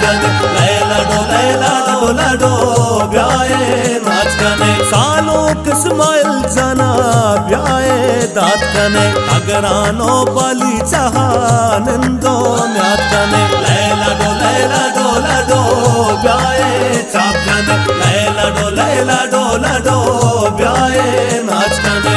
कने लैला डो ब्याए नाच कने सालो किस्माइल जना ब्याए दात कने अगरानो बली चाहा निंदो म्यात कने लैला डो ब्याए चाप कने लैला डो ब्याए नाच कने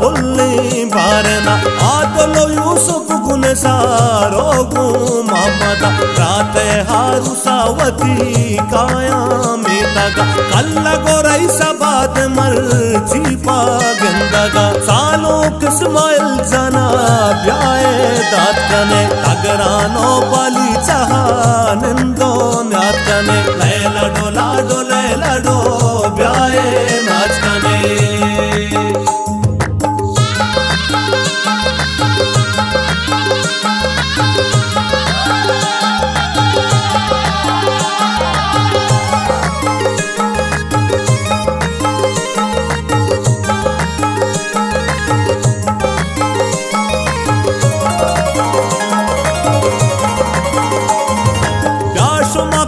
पुल्ली बारना आदलो यूसुफ गुन सारो गु मोहम्मद रात हारू सावती काया मेतगा कल्ला गोरई सबाद मर जीपा गंदगा सालो किस्माइल जना ब्याए दात कने अगरानो बाली चाहा निंदो न्यात कने लैला डो ब्याए नाच कने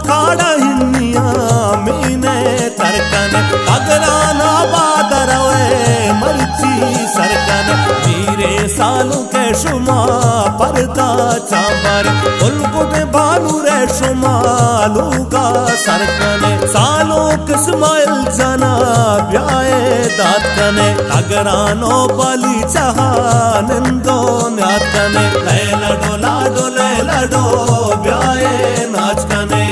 खाड़ा हिन्निया मीने तरकन अगराना बादरवे मर्ची सरकन मीरे सालू के शुमा परदा चांबर बुलबुल बालू रे शुमा लूगा सरकन सालो किस्माइल जना ब्याए दात कने अगरानो बली चाहा निंदो न्यात कने लैला डो ब्याए नाच कने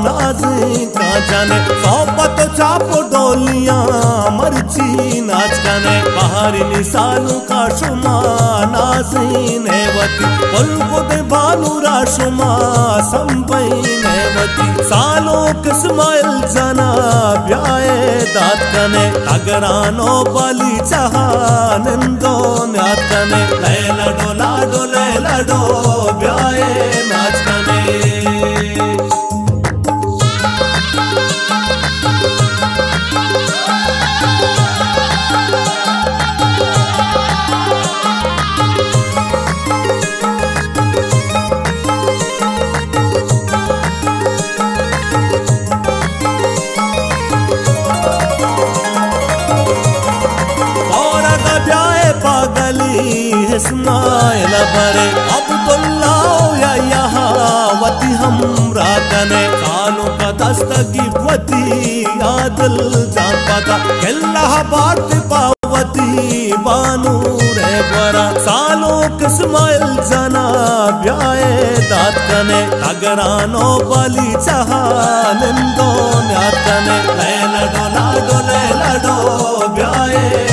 नाजी का जाने सोबत चाप डोलियां मर्ची नाच कने बाहरी निसालू का शुमा नाजी नेवती बुलबुल बालू रा शुमा संपई नेवती सालो किस्माइल जना ब्याए दात कने अगरानो बली चाहा निंदो न्यात कने लैला डो ब्याए नाच कने इस्माइल बरे अब्दुल्ला या यहावती हमरा कने कालों का दस्तगी वती आदिल जान पता अल्लाह बात पावती बानू रे बरा सालो किस्माइल जना ब्याए दात कने अगरानो बली चाहा निंदो न्यात कने लैला डो ब्याए